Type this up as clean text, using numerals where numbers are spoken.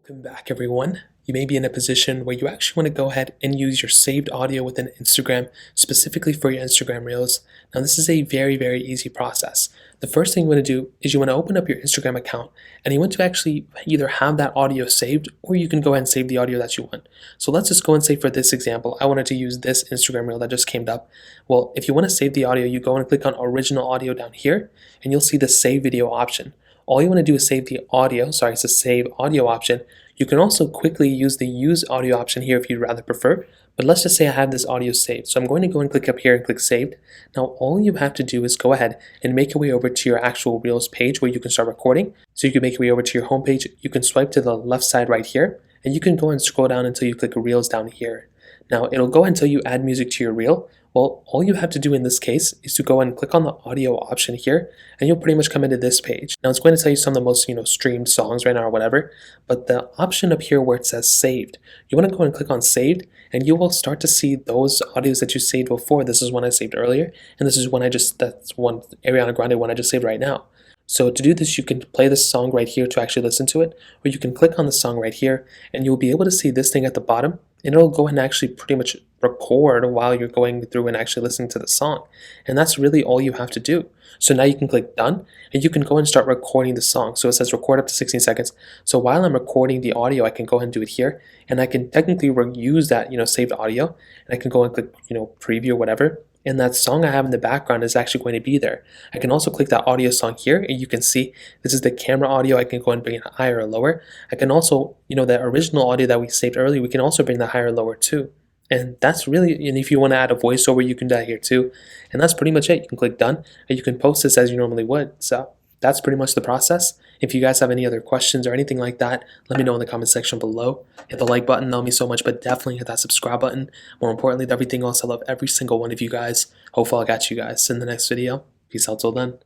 Welcome back, everyone. You may be in a position where you actually want to go ahead and use your saved audio within Instagram, specifically for your Instagram Reels. Now, this is a very easy process. The first thing you want to do is you want to open up your Instagram account and you want to actually either have that audio saved or you can go ahead and save the audio that you want. So let's just go and say for this example, I wanted to use this Instagram Reel that just came up. Well, if you want to save the audio, you go and click on original audio down here and you'll see the save video option. All you want to do is save the audio, it's the save audio option. You can also quickly use the use audio option here if you'd rather prefer, but let's just say I have this audio saved. So I'm going to go and click up here and click saved. Now all you have to do is go ahead and make your way over to your actual Reels page where you can start recording. So you can make your way over to your home page. You can swipe to the left side right here, and you can go and scroll down until you click Reels down here. Now it'll go until you add music to your reel. Well, all you have to do in this case is to go and click on the audio option here, and you'll pretty much come into this page. Now it's going to tell you some of the most streamed songs right now or whatever, but the option up here where it says saved, you want to go and click on saved, and you will start to see those audios that you saved before. This is one I saved earlier, and this is one that's one Ariana Grande one I just saved right now. So to do this, you can play this song right here to actually listen to it, or you can click on the song right here, and you'll be able to see this thing at the bottom, and it'll go ahead and actually pretty much record while you're going through and actually listening to the song. And that's really all you have to do. So now you can click done, and you can go and start recording the song. So it says record up to 16 seconds. So while I'm recording the audio, I can go ahead and do it here, and I can technically reuse that saved audio, and I can go and click preview or whatever. And that song I have in the background is actually going to be there. I can also click that audio song here, and you can see this is the camera audio. I can go and bring it higher or lower. I can also, the original audio that we saved earlier, we can also bring that higher or lower too. And that's really, and if you want to add a voiceover, you can do that here too. And that's pretty much it. You can click done, and you can post this as you normally would. So that's pretty much the process. If you guys have any other questions or anything like that, let me know in the comment section below. Hit the like button, that'll mean so much, but definitely hit that subscribe button. More importantly than everything else, I love every single one of you guys. Hopefully I'll catch you guys in the next video. Peace out till then.